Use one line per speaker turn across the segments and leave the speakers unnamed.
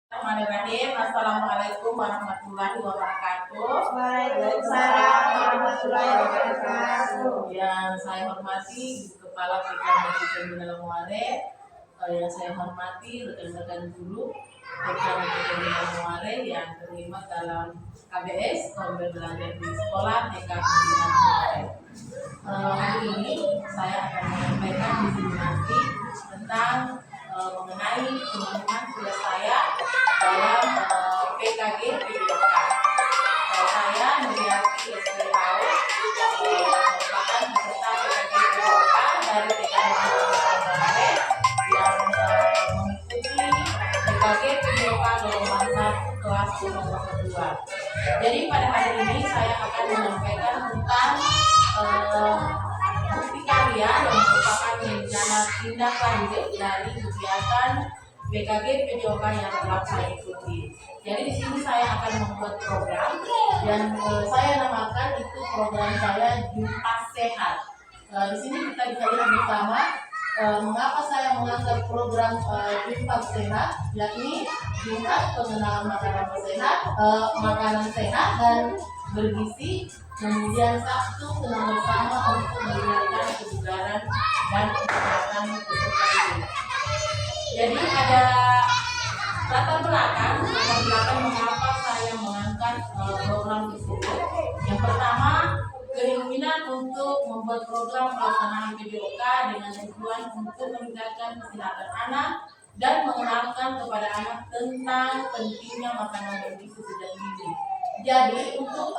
Bismillahirrahmanirrahim. Assalamualaikum warahmatullahi wabarakatuh.
Waalaikumsalam warahmatullahi wabarakatuh.
Yang saya hormati Kepala PKMD Pembina Muare, yang saya hormati rekan-rekan guru PKMD Pembina Muare yang terlibat dalam KBS Komber Belajar di Sekolah TK Pembina Muare. Hari ini saya akan menyampaikan diseminasi tentang mengenai pengumuman tugas saya dalam PKG PJOK. Saya Nuriati SPAO merupakan peserta PKG PJOK dari PKG Muare yang mengikuti PKG PJOK gelombang 1 kelas nomor 2. Jadi pada hari ini saya akan menyampaikan tentang bukti karya yang merupakan rencana tindak lanjut dari kegiatan PKG PJOK yang telah saya ikuti. Jadi di sini saya akan membuat program dan saya namakan itu program saya Jumat Sehat. Di sini kita bisa lihat bersama mengapa saya mengangkat program Jumat Sehat, yakni Jumat pengenalan makanan sehat dan bergizi. Kemudian Sabtu kenal bersama untuk mengingatkan kebugaran dan kesehatan peserta didik. Jadi ada latar belakang mengapa saya mengangkat program tersebut. Yang pertama, keinginan untuk membuat program pelaksanaan PJOK dengan tujuan untuk meningkatkan kesehatan anak dan mengenalkan kepada anak tentang pentingnya makanan bergizi sejak dini. Jadi untuk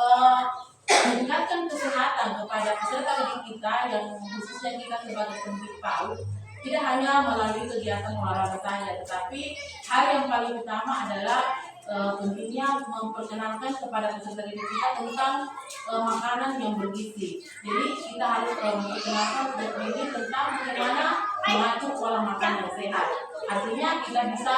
meningkatkan kesehatan kepada peserta didik kita yang khususnya kita sebagai pendidik PAUD, tidak hanya melalui kegiatan olahraga saja, tetapi hal yang paling utama adalah pentingnya memperkenalkan kepada peserta didik kita tentang makanan yang bergizi. Jadi kita harus memperkenalkan peserta didik tentang bagaimana mengatur pola makan yang sehat. Artinya kita bisa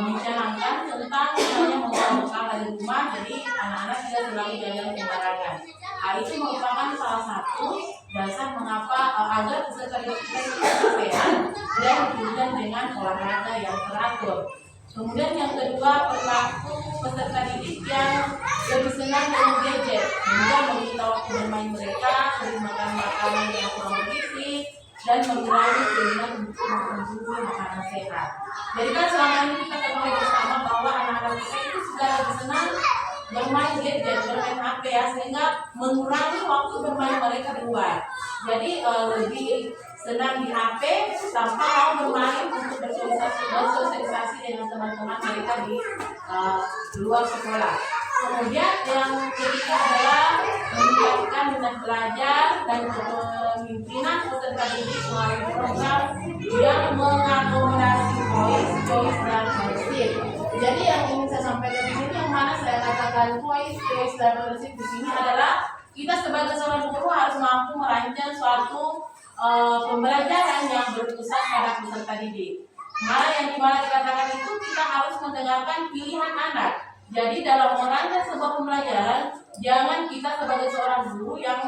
mencanangkan tentang misalnya membawa bekal dari rumah, jadi anak-anak tidak selalu jalan sembarangan. Hal itu merupakan salah satu dasar mengapa agar peserta didik kita itu sehat dan kemudian dengan olahraga yang teratur. Kemudian yang kedua, perilaku peserta didik yang lebih senang dengan gadget, sehingga meminta waktu bermain mereka, sering makan makanan yang kurang bergizi, dan mengurangi keinginan untuk mengkonsumsi makanan sehat. Jadi kan selama ini kita ketahui bersama bahwa anak-anak kita itu sudah lebih senang bermain gadget, bermain HP ya, sehingga mengurangi waktu bermain mereka di luar. Jadi lebih senang di HP tanpa mau bermain untuk bersosialisasi dengan teman-teman mereka di luar sekolah. Kemudian yang ketiga adalah meningkatkan minat belajar dan kepemimpinan peserta didik melalui program yang mengakomodasi voice dan leadership. Jadi yang ingin saya sampaikan di sini, yang mana saya katakan voice dan leadership di sini adalah kita sebagai seorang guru harus mampu merancang suatu pembelajaran yang berpusat pada peserta didik. Nah, yang dimana dikatakan itu kita harus mendengarkan pilihan anak. Jadi dalam merancang sebuah pembelajaran, jangan kita sebagai seorang guru yang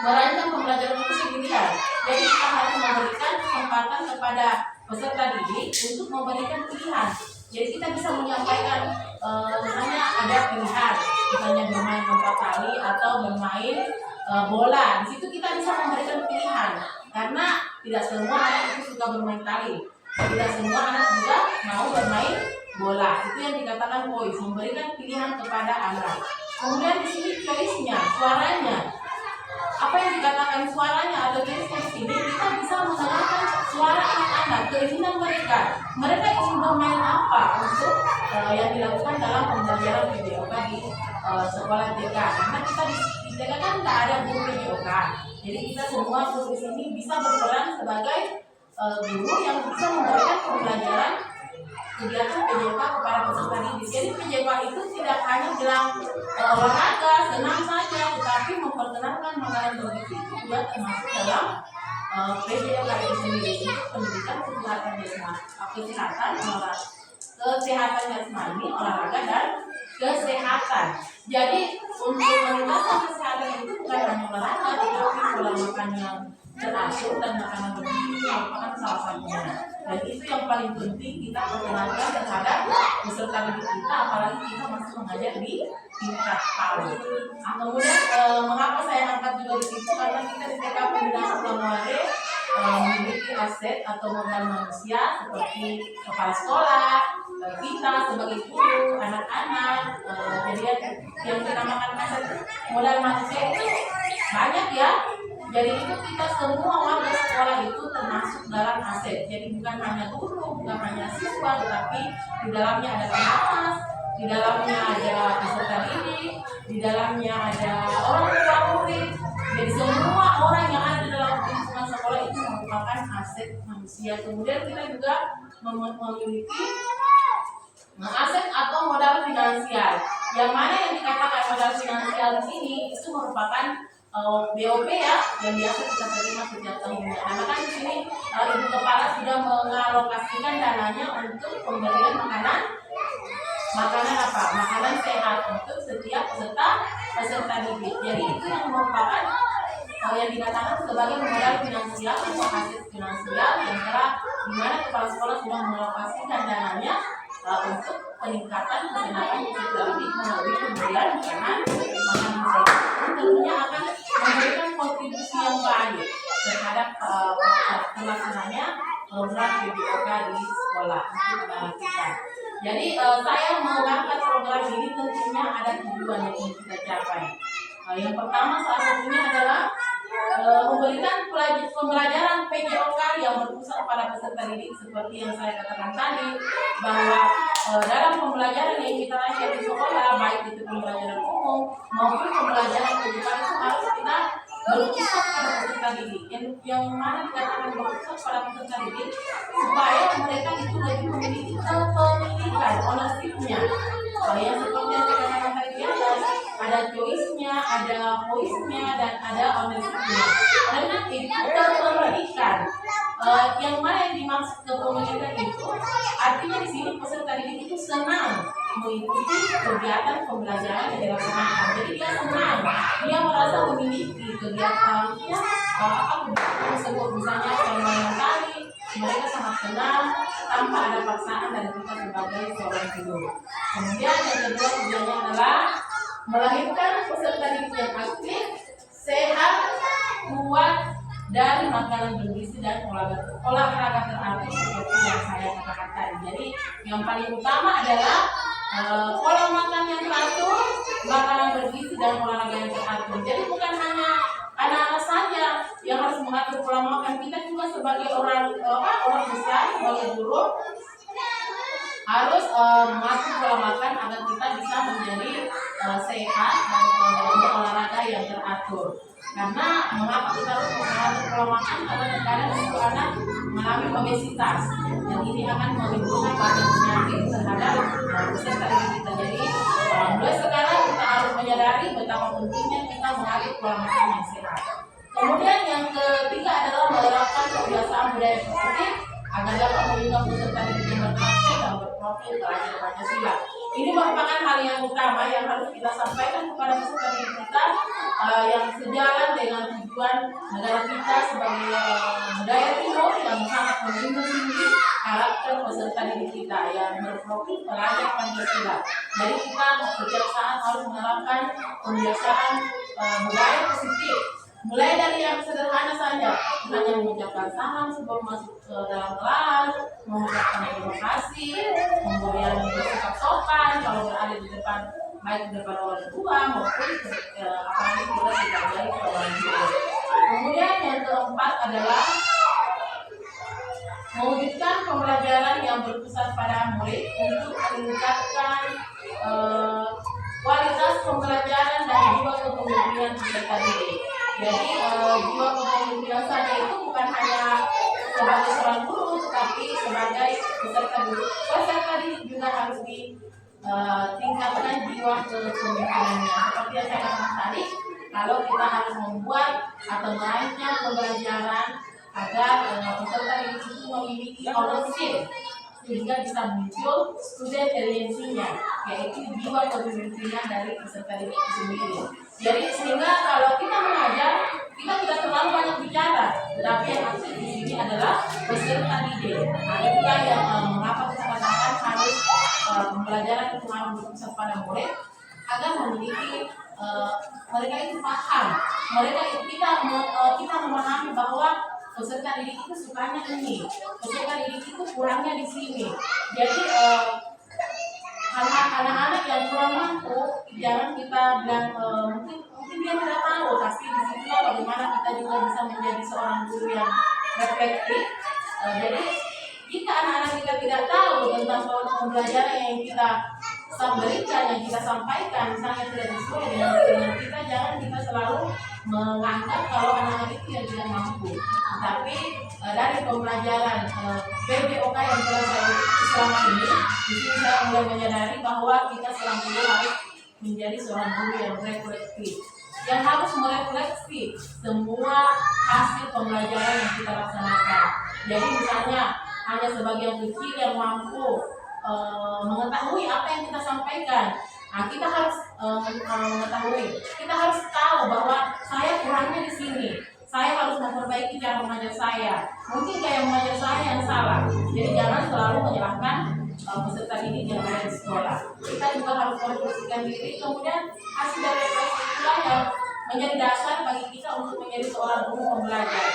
merancang pembelajaran itu sendirian. Jadi kita harus memberikan kesempatan kepada peserta didik untuk memberikan pilihan. Jadi kita bisa menyampaikan misalnya ada pilihan, misalnya bermain 4 kali atau bermain bola. Di situ kita bisa memberikan pilihan, karena tidak semua anak itu suka bermain tali, tidak semua anak juga mau bermain bola. Itu yang dikatakan voice, memberikan pilihan kepada anak. Kemudian di sini choice-nya, suaranya. Apa yang dikatakan suaranya atau choice-nya di sini, kita bisa mendengarkan suara anak-anak, keinginan mereka. Mereka ingin bermain apa untuk yang dilakukan dalam pembelajaran PJOK di sekolah TK. Karena kita di TK kan nggak ada guru PJOK. Jadi kita semua guru di sini bisa berperan sebagai guru yang bisa memberikan pembelajaran kegiatan PJOK kepada peserta didik. Jadi PJOK itu tidak hanya bilang olahraga, senang saja, tetapi memperkenalkan makanan bergizi itu juga termasuk dalam PJOK itu sendiri. Untuk pendidikan kesehatan jasmani, olahraga dan kesehatan. Jadi untuk meningkatkan kesehatan itu bukan hanya olahraga, tetapi pola makan yang teratur dan makanan bergizi merupakan salah satunya. Dan itu yang paling penting kita perkenalkan terhadap peserta didik kita, apalagi kita masih mengajar di tingkat PAUD. Nah, kemudian mengapa saya angkat juga di situ, karena kita di TKP Bidang Ulamare memiliki aset atau modal manusia seperti kepala sekolah, kita sebagai guru, anak-anak. Jadi yang dinamakan aset modal manusia itu banyak ya. Jadi itu kita semua warga sekolah itu termasuk dalam aset. Jadi bukan hanya guru, bukan hanya siswa, tetapi di dalamnya ada pengawas, di dalamnya ada peserta didik, di dalamnya ada orang tua murid. Jadi semua orang yang ada di dalam lingkungan sekolah itu merupakan aset manusia. Kemudian kita juga memiliki aset atau modal finansial. Yang mana yang dikatakan modal finansial di sini itu merupakan BOP ya, yang biasa kita terima setiap tahunnya. Karena kan di sini Ibu Kepala sudah mengalokasikan dananya untuk pemberian makanan apa? Makanan sehat untuk setiap peserta didik. Jadi itu yang merupakan yang dikatakan sebagai modal finansial atau aset finansial yang telah di mana kepala sekolah sudah mengalokasikan dananya untuk peningkatan kesehatan peserta didik melalui pemberian makanan sehat. Tentunya akan memberikan kontribusi yang baik terhadap pelaksananya program PBOK di sekolah untuk kita. Jadi saya mengangkat program ini tentunya ada tujuan yang ingin kita capai. Yang pertama salah satunya adalah memberikan pembelajaran PJOK yang berpusat pada peserta didik seperti yang saya katakan tadi, bahwa dalam pembelajaran yang kita lakukan di sekolah, baik itu pembelajaran umum maupun pembelajaran kehidupan, itu harus kita berpusat pada peserta didik. Yang mana dikatakan berpusat pada peserta didik supaya mereka itu lebih memiliki kepemilikan ownership-nya. Yang seperti yang saya katakan tadi, ada choice-nya, ada voice-nya, dan ada ownership-nya. Karena itu kepemilikan. Yang mana yang dimaksud kepemilikan itu artinya di sini peserta didik itu senang mengikuti kegiatan pembelajaran yang dilaksanakan. Jadi dia senang, dia merasa memiliki kegiatannya kegiatan tersebut. Misalnya permainan tari, mereka sangat senang tanpa ada paksaan dari kita sebagai seorang guru. Kemudian yang kedua tujuannya adalah melahirkan peserta didik yang aktif, sehat, kuat, dan makanan bergizi dan olahraga teratur seperti yang saya katakan tadi. Jadi yang paling utama adalah pola makan yang teratur, makanan bergizi dan olahraga yang teratur. Jadi bukan hanya anak-anak saja yang harus mengatur pola makan, kita juga sebagai orang besar, sebagai guru harus mengatur pola makan agar kita bisa menjadi sehat dan berolahraga yang teratur. Karena mengapa kita harus mengatur pola makan? Karena terkadang itu anak mengalami obesitas, dan ini akan menimbulkan banyak penyakit terhadap peserta didik kita. Jadi mulai sekarang kita harus menyadari betapa pentingnya kita mengatur pola makan yang sehat. Kemudian yang ketiga adalah menerapkan kebiasaan budaya positif agar dapat melindungi peserta didik yang berprofil dan berprofil pelajar Pancasila. Ini merupakan hal yang utama yang harus kita sampaikan kepada peserta didik kita, yang sejalan dengan tujuan negara kita sebagai budaya timur yang sangat menjunjung tinggi karakter peserta didik kita yang berprofil pelajar Pancasila. Jadi kita setiap saat harus menerapkan kebiasaan budaya positif. Mulai dari yang sederhana saja, hanya mengucapkan salam sebelum masuk ke dalam kelas, mengucapkan terima kasih, kemudian bersikap sopan kalau berada di depan, baik di depan orang tua maupun apalagi kita tidak baik ke orang tua. Kemudian yang keempat adalah mewujudkan pembelajaran yang berpusat pada murid untuk meningkatkan kualitas pembelajaran dan jiwa kepemimpinan peserta didik. Jadi jiwa kepemimpinan saja itu bukan hanya sebagai seorang guru, tetapi sebagai peserta didik. Peserta didik juga harus ditingkatkan jiwa kepemimpinannya. Seperti yang saya katakan tadi, kalau kita harus membuat atau merancang pembelajaran agar peserta didik itu memiliki ownership, sehingga bisa muncul student agency-nya, yaitu jiwa kepemimpinan dari peserta didik itu sendiri. Jadi sehingga kalau kita mengajar, kita tidak terlalu banyak bicara, tetapi yang aktif di sini adalah peserta murid agar memiliki mereka itu paham, mereka itu kita memahami bahwa peserta didik itu sukanya ini, peserta didik itu kurangnya di sini. Jadi anak-anak yang kurang mampu jangan kita bilang mungkin dia tidak tahu, tapi disitulah bagaimana kita juga bisa menjadi seorang guru yang reflektif. Jadi jika anak-anak kita tidak tahu tentang pembelajaran yang kita berikan, yang kita sampaikan, misalnya tidak sesuai dengan kita, jangan kita selalu menganggap kalau anak-anak itu yang tidak mampu. Tapi dari pembelajaran PBOK yang telah saya ikuti selama ini, di sini saya mulai menyadari bahwa kita seorang guru harus menjadi seorang guru yang reflektif, yang harus merefleksi semua hasil pembelajaran yang kita laksanakan. Jadi misalnya hanya sebagian kecil yang mampu mengetahui apa yang kita sampaikan. Nah, kita harus mengetahui, kita harus tahu bahwa saya kurangnya di sini. Saya harus memperbaiki cara mengajar saya. Mungkin kayak mengajar saya yang salah. Jadi jangan selalu menyalahkan peserta didik yang ada di sekolah. Kita juga harus merefleksikan diri. Kemudian hasil dari refleksi itulah yang menjadi dasar bagi kita untuk menjadi seorang guru pembelajar.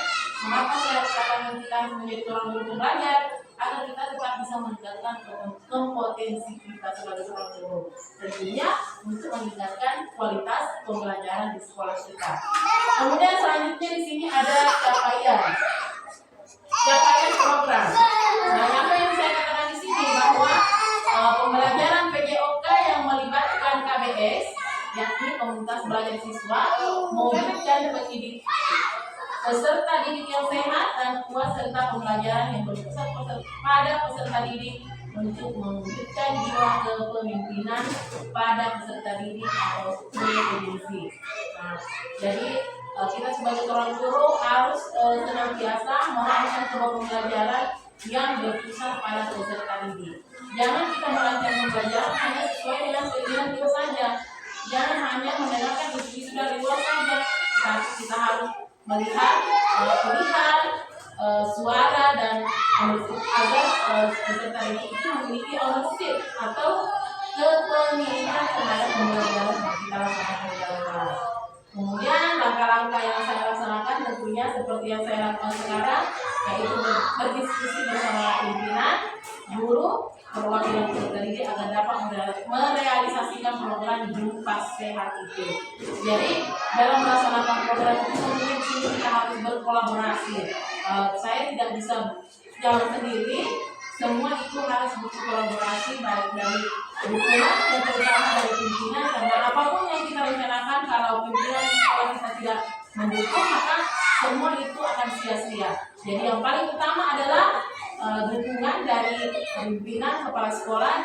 Mengapa saya katakan kita harus menjadi seorang guru pembelajar? Agar kita tetap bisa meningkatkan kompetensi kita sebagai seorang guru. Tentunya untuk meningkatkan kualitas pembelajaran di sekolah kita. Kemudian selanjutnya di sini ada capaian program. Nah, apa yang saya katakan di sini bahwa pembelajaran PJOK yang melibatkan KBS, yakni komunitas belajar siswa, mewujudkan peserta didik yang sehat dan kuat serta pembelajaran yang berpusat pada peserta didik untuk mewujudkan jiwa kepemimpinan pada peserta didik atau predidik. Nah, jadi kita sebagai seorang guru harus senantiasa merancang sebuah pembelajaran yang berpusat pada peserta didik. Jangan kita merancang pembelajaran hanya sesuai dengan keinginan kita saja. Jangan hanya mendengarkan isu-isu dari luar saja, tapi kita harus melihat pilihan suara dan agar peserta didik itu memiliki ownership atau kepemilikan terhadap pembelajaran yang kita laksanakan di dalam kelas. Kemudian langkah-langkah yang saya laksanakan tentunya seperti yang saya lakukan sekarang, yaitu berdiskusi bersama pimpinan, guru, perwakilan peserta didik agar dapat merealisasikan program Jumpa Sehat itu. Jadi dalam melaksanakan program itu tentunya di sini kita harus berkolaborasi. Saya tidak bisa jalan sendiri, semua itu harus butuh kolaborasi baik dari dukungan yang terutama dari pimpinan, karena apapun yang kita rencanakan kalau pimpinan sekolah kita tidak mendukung maka semua itu akan sia-sia. Jadi yang paling utama adalah dukungan dari pimpinan, kepala sekolah,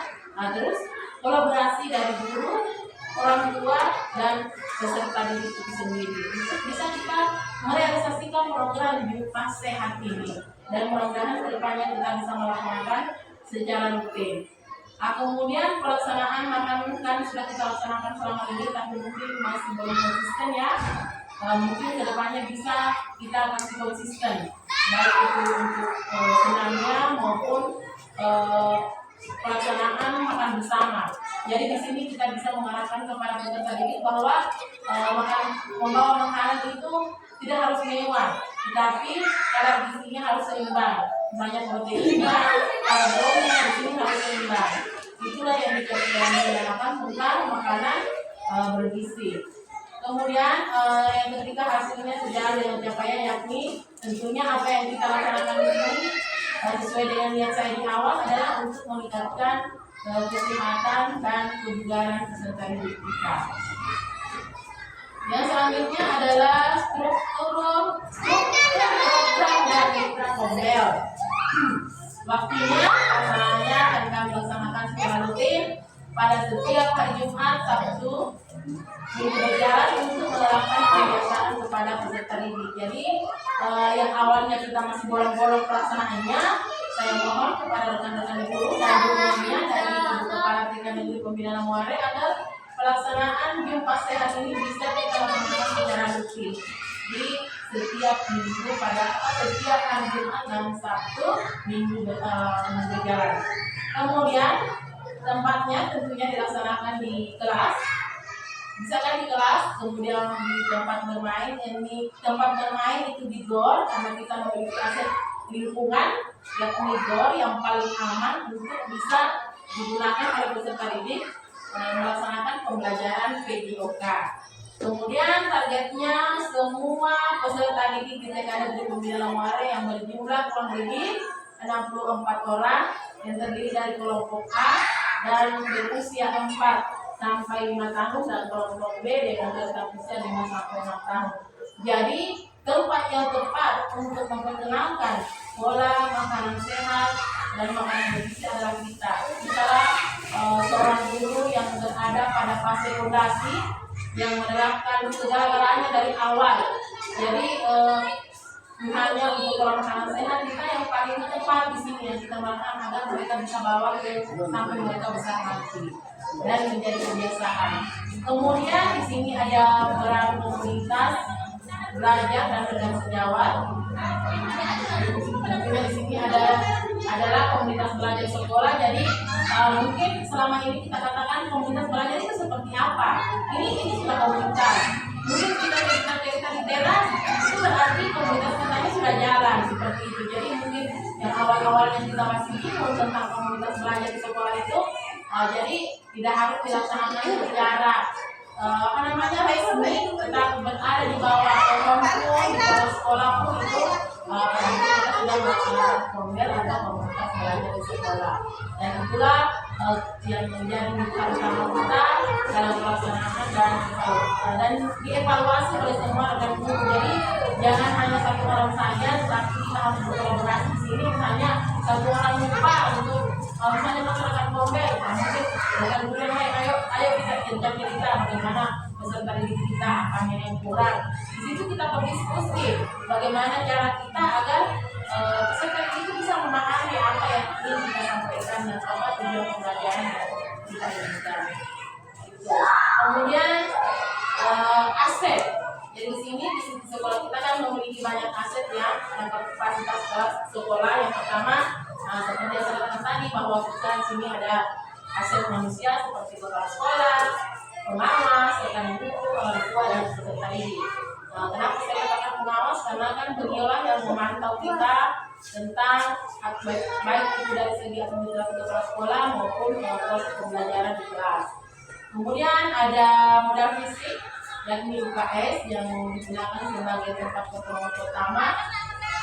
terus kolaborasi dari guru, orang tua, dan peserta didik itu sendiri untuk bisa kita merealisasikan program Jumpa Sehat ini, dan mudah-mudahan kedepannya kita bisa melaksanakan secara rutin. Kemudian pelaksanaan makan kan sudah kita laksanakan selama ini, tapi mungkin masih belum konsisten ya. Mungkin kedepannya bisa kita kasih konsisten, baik itu untuk senamnya maupun pelaksanaan makan bersama. Jadi di sini kita bisa mengarahkan kepada peserta didik bahwa membawa makanan itu tidak harus mewah, tetapi kadar gizinya harus seimbang. Misalnya proteinnya, karbonya di sini harus seimbang. Itulah yang dikatakan tentang makanan bergizi. Kemudian yang ketiga hasilnya sejalan dengan capaian, yakni tentunya apa yang kita laksanakan di sini sesuai dengan niat saya di awal adalah untuk meningkatkan kesehatan dan kebugaran peserta didik kita. Yang selanjutnya adalah struktur program dan mitra Kombel. Waktunya asalnya akan kami laksanakan secara rutin pada setiap hari Jumat, Sabtu, Minggu berjalan untuk menerapkan kebiasaan kepada peserta didik. Jadi yang awalnya kita masih bolong-bolong pelaksanaannya, saya mohon kepada rekan-rekan guru dan gurunya dari Ibu Kepala TK Negeri Pembinaan Muare agar pelaksanaan Jumpa Sehat ini bisa kita lakukan secara rutin di setiap minggu pada setiap hari Jumat dan Sabtu Minggu berjalan. Kemudian tempatnya tentunya dilaksanakan di kelas. Bisa kan di kelas, kemudian di tempat bermain. Ini tempat bermain itu di gor karena kita memiliki aset lingkungan yakni gor yang paling aman untuk bisa digunakan oleh peserta didik melaksanakan pembelajaran PJOK. Kemudian targetnya semua peserta didik di TK Negeri Pembinaan Muara yang berjumlah kurang lebih 64 orang yang terdiri dari kelompok A dan berusia 4 sampai 5 tahun dan kelompok B dengan rentang usia 5 sampai 6 tahun. Jadi tempat yang tepat untuk memperkenalkan pola makanan sehat dan makanan bergizi adalah kita. Kita seorang guru yang berada pada fase fondasi yang menerapkan segala-galanya dari awal. Jadi hanya untuk pola makanan sehat kita yang paling tepat di sini yang kita makan agar mereka bisa bawa ke sampai mereka besar nanti dan menjadi kebiasaan. Kemudian di sini ada peran komunitas belajar dan rekan sejawat. Kemudian di sini adalah komunitas belajar sekolah. Jadi mungkin selama ini kita katakan komunitas belajar itu seperti apa? Ini sudah komunitas. Mungkin kita di teras itu berarti komunitas katanya sudah jalan seperti itu. Jadi mungkin yang awal-awalnya kita masih bingung tentang komunitas belajar di sekolah itu, jadi tidak harus dilaksanakan secara resmi, tetap berada di bawah komunitas di bawah sekolah pun itu kita sudah melaksanakan formel atau komunitas belajar di sekolah. Dan itulah yang menjadi mitra utama kita dalam pelaksanaan dan dievaluasi oleh semua rekan guru. Jadi jangan hanya satu orang saja, tetapi kita harus berkolaborasi di sini. Misalnya satu orang lupa untuk misalnya masyarakat Bombay, mungkin rekan guru yang lain, ayo kita kerja kita bagaimana peserta didik kita apanya yang kurang. Di situ kita berdiskusi bagaimana cara kita agar peserta didik itu bisa memahami apa yang ingin kita sampaikan dan apa tujuan pembelajaran yang kita inginkan. Kemudian aset. Jadi di sini di sekolah kita kan memiliki banyak aset yang kapasitas sekolah. Yang pertama seperti yang saya katakan tadi bahwa kita di sini ada aset manusia seperti kepala sekolah, pengawas, rekan guru, orang tua dan peserta didik. Kenapa saya katakan pengawas? Karena kan beliaulah yang memantau kita tentang baik itu dari segi administrasi kepala sekolah maupun proses pembelajaran di kelas. Kemudian ada modal fisik yakni UKS yang digunakan sebagai tempat pertemuan pertama.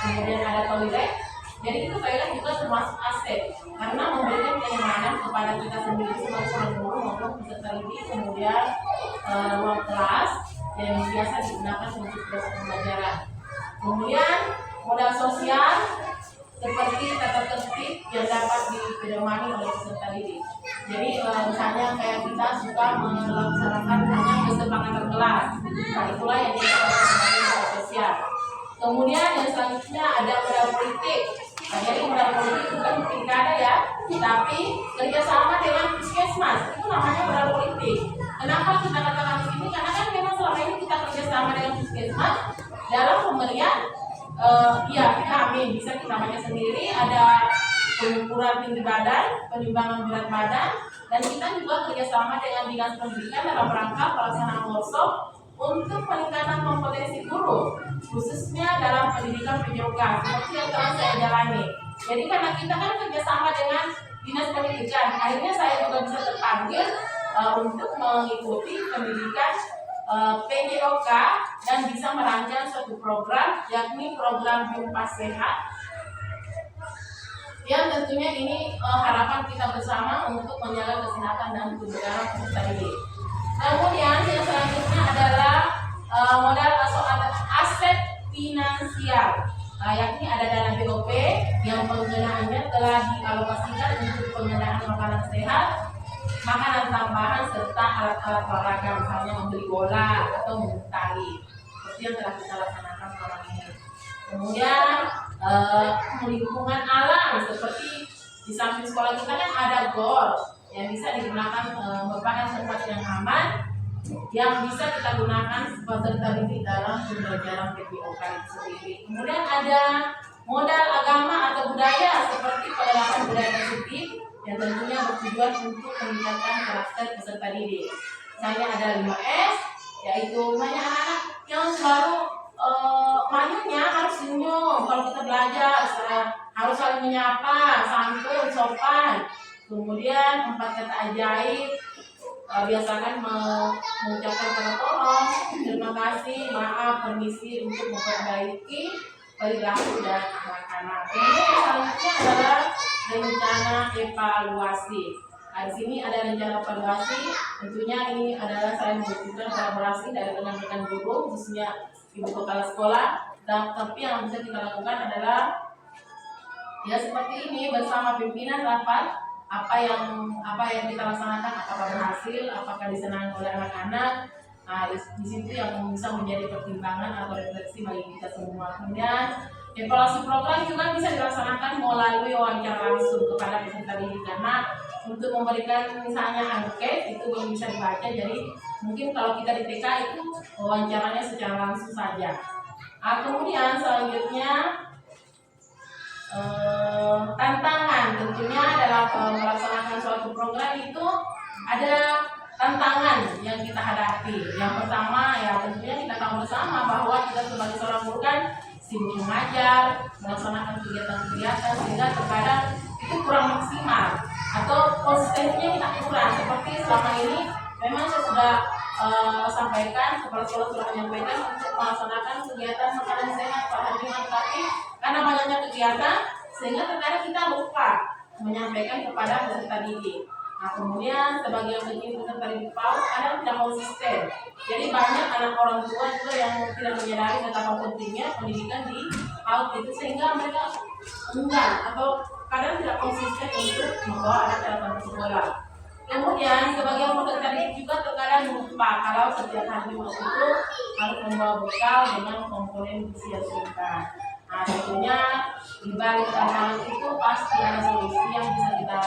Kemudian ada toilet. Jadi itu toilet juga termasuk aset karena memberikan kenyamanan kepada kita sendiri sebagai seorang guru maupun peserta didik. Kemudian ruang kelas yang biasa digunakan untuk proses pembelajaran. Kemudian modal sosial seperti tata tertib yang dapat dipedomani oleh peserta didik. Jadi misalnya kayak kita suka melaksanakan hanya kesepakatan kelas, nah itulah yang disebut sebagai modal sosial. Kemudian yang selanjutnya ada modal politik. Nah, jadi modal politik itu kan pilkada ya, tapi kerjasama dengan puskesmas itu namanya modal politik. Kenapa kita katakan di sini? Karena kan memang selama ini kita kerjasama dengan puskesmas dalam pemberian vitamin. Bisa kita baca sendiri, ada pengukuran tinggi badan, penimbangan berat badan, dan kita juga kerjasama dengan dinas pendidikan dalam rangka pelaksanaan workshop untuk peningkatan kompetensi guru, khususnya dalam pendidikan PJOK seperti yang telah saya jalani. Jadi karena kita kan kerjasama dengan dinas pendidikan, akhirnya saya juga bisa terpanggil untuk mengikuti pendidikan PJOK dan bisa merancang suatu program, yakni program Jumpa Sehat, yang tentunya ini harapan kita bersama untuk menjaga kesehatan dan kebugaran peserta didik. Kemudian yang selanjutnya adalah modal atau aset finansial, yakni ada dana BOP yang penggunaannya telah dialokasikan untuk pengadaan makanan sehat, makanan tambahan serta alat-alat olahraga, misalnya membeli bola atau membeli tali, seperti yang telah kita laksanakan selama ini. Kemudian lingkungan alam seperti di samping sekolah kita kan ada gor yang bisa digunakan merupakan tempat yang aman yang bisa kita gunakan peserta didik dalam pembelajaran PJOK itu sendiri. Kemudian ada modal agama atau budaya seperti penerapan budaya positif yang tentunya bertujuan untuk meningkatkan karakter peserta didik. Misalnya ada 5S, yaitu banyak anak yang selalu maunya harus senyum kalau kita belajar, harus saling menyapa, santun, sopan. Kemudian 4 kata ajaib, biasakan mengucapkan kata tolong, terima kasih, maaf, permisi untuk memperbaiki perilaku dan anak-anak. Kemudian yang selanjutnya adalah rencana evaluasi. Nah, di sini ada rencana evaluasi. Tentunya ini adalah saya membutuhkan kolaborasi dari rekan-rekan guru, khususnya ibu kepala sekolah. Tapi yang bisa kita lakukan adalah ya seperti ini, bersama pimpinan rapat apa yang kita laksanakan, apakah berhasil, apakah disenangi oleh anak-anak. Nah, di situ yang bisa menjadi pertimbangan atau refleksi bagi kita semua. Kemudian evaluasi program juga bisa dilaksanakan melalui wawancara langsung kepada peserta didik, karena untuk memberikan misalnya angket itu belum bisa dibaca. Jadi mungkin kalau kita di TK itu wawancaranya secara langsung saja. Nah, kemudian selanjutnya tantangan. Tentunya dalam melaksanakan suatu program itu ada tantangan yang kita hadapi. Yang pertama ya tentunya kita tahu bersama bahwa kita sebagai seorang guru kan sibuk mengajar, melaksanakan kegiatan-kegiatan, sehingga terkadang itu kurang maksimal atau konsistensinya kita kurang. Seperti selama ini memang saya sudah sampaikan, kepala sekolah sudah menyampaikan untuk melaksanakan kegiatan makanan sehat pada hari Jumat, tapi karena banyaknya kegiatan sehingga terkadang kita lupa menyampaikan kepada peserta didik. Nah, kemudian sebagian kecil peserta didik PAUD kadang tidak konsisten. Jadi banyak anak orang tua juga yang tidak menyadari betapa pentingnya pendidikan di PAUD itu, sehingga mereka enggan atau kadang tidak konsisten untuk membawa anak datang ke sekolah. Kemudian sebagian peserta didik juga terkadang lupa kalau setiap hari Jumat itu harus membawa bekal dengan komponen gizi yang seimbang. Nah, tentunya di balik tantangan itu pasti ada solusi yang bisa kita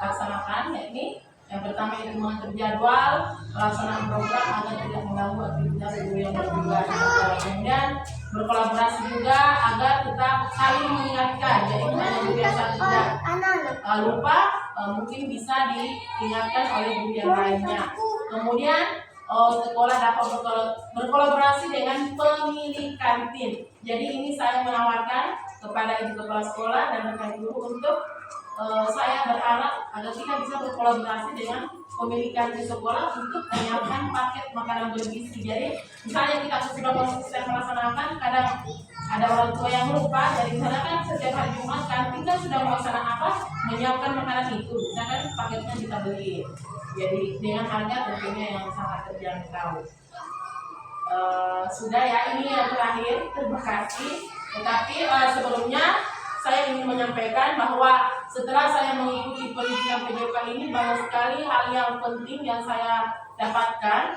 laksanakan, yakni yang pertama itu mengatur jadwal pelaksanaan program agar tidak mengganggu aktivitas guru yang bertugas. Kemudian berkolaborasi juga agar kita saling mengingatkan, jadi hanya guru yang satu tidak lupa, mungkin bisa diingatkan oleh guru yang lainnya. Kemudian sekolah dapat berkolaborasi dengan pemilik kantin. Jadi ini saya menawarkan kepada ibu kepala sekolah dan rekan guru untuk saya berharap agar kita bisa berkolaborasi dengan pemilik kantin sekolah untuk menyiapkan paket makanan bergizi. Jadi misalnya kita sudah konsisten melaksanakan, kadang ada orang tua yang lupa. Jadi misalnya kan setiap hari Jumat kantin kan sudah melaksanakan apa, menyiapkan makanan itu, misalkan paketnya kita beli. Jadi dengan harga tentunya yang sangat terjangkau. Sudah ya, ini yang terakhir, terima kasih. Tetapi sebelumnya saya ingin menyampaikan bahwa setelah saya mengikuti pendidikan PJOK ini, banyak sekali hal yang penting yang saya dapatkan,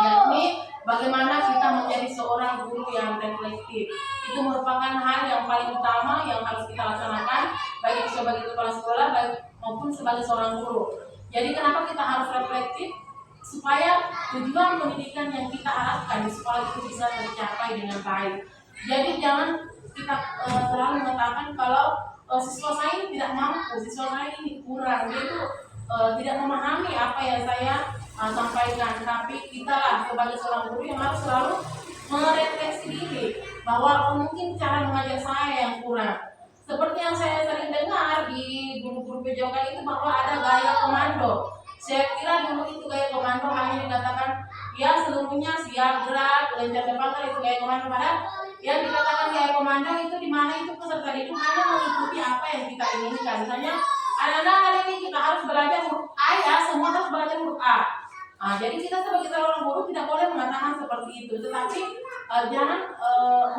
yakni bagaimana kita menjadi seorang guru yang reflektif. Itu merupakan hal yang paling utama yang harus kita laksanakan, baik sebagai kepala sekolah maupun sebagai seorang guru. Jadi kenapa kita harus reflektif? Supaya tujuan pendidikan yang kita harapkan di sekolah itu bisa tercapai dengan baik. Jadi jangan kita selalu mengatakan kalau siswa saya ini tidak mampu, siswa saya ini kurang, dia itu tidak memahami apa yang saya sampaikan. Tapi kita lah sebagai seorang guru yang harus selalu merefleksi diri bahwa mungkin cara mengajar saya yang kurang. Seperti yang saya sering dengar di guru-guru PJOK itu bahwa ada gaya komando. Saya kira dulu itu gaya komando hanya dikatakan ya seluruhnya siap gerak, lencar depan, itu gaya komando. Padahal yang dikatakan gaya komando itu di mana itu peserta didik hanya mengikuti apa yang kita inginkan. Misalnya anak-anak hari ini kita harus belajar huruf A, ya semua harus belajar huruf A. Nah, jadi kita sebagai seorang guru tidak boleh mengatakan seperti itu. Tetapi jangan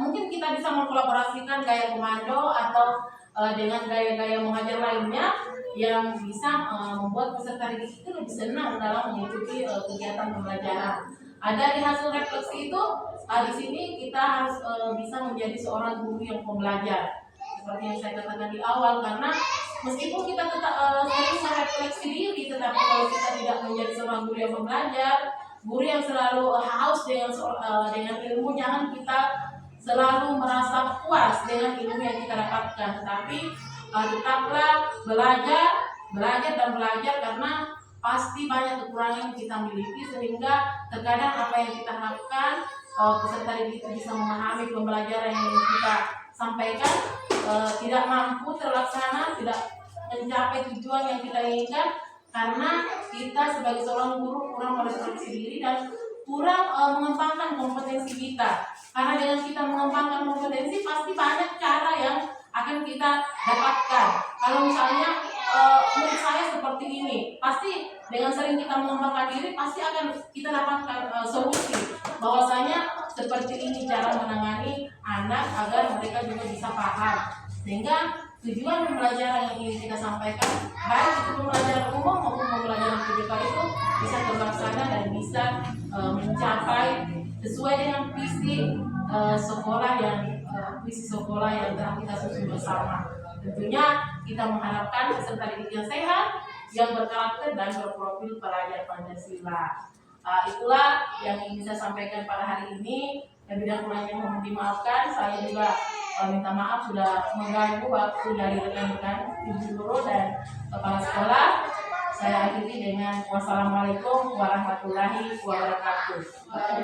mungkin kita bisa mengkolaborasikan gaya komando atau dengan gaya-gaya mengajar lainnya yang bisa membuat peserta didik itu lebih senang dalam mengikuti kegiatan pembelajaran. Dari hasil refleksi itu, di sini kita harus bisa menjadi seorang guru yang pembelajar. Seperti yang saya katakan di awal, karena meskipun kita tetap sering merefleksi diri, tetapi kalau kita tidak menjadi seorang guru yang pembelajar, guru yang selalu haus dengan ilmu, jangan kita selalu merasa puas dengan ilmu yang kita dapatkan, tetapi tetaplah belajar belajar karena pasti banyak kekurangan yang kita miliki, sehingga terkadang apa yang kita harapkan peserta didik itu bisa memahami pembelajaran yang kita sampaikan tidak mampu terlaksana, tidak mencapai tujuan yang kita inginkan, karena kita sebagai seorang guru kurang merefleksi diri dan kurang mengembangkan kompetensi kita. Karena dengan kita mengembangkan kompetensi pasti banyak cara yang akan kita dapatkan. Kalau misalnya menurut saya seperti ini, pasti dengan sering kita mengembangkan diri pasti akan kita dapatkan solusi. Bahwasanya seperti ini cara menangani anak agar mereka juga bisa paham, sehingga tujuan pembelajaran yang ingin kita sampaikan, baik itu pembelajaran umum maupun pembelajaran PDK itu bisa terlaksana dan bisa mencapai sesuai dengan visi sekolah yang telah kita susun bersama. Tentunya kita mengharapkan peserta didik yang sehat, yang berkarakter dan berprofil pelajar Pancasila. Itulah yang ingin saya sampaikan pada hari ini. Lebih dan kurangnya mohon dimaafkan. Saya juga minta maaf sudah mengganggu waktu dari rekan-rekan ibu guru dan kepala sekolah. Saya akhiri dengan wassalamualaikum warahmatullahi wabarakatuh.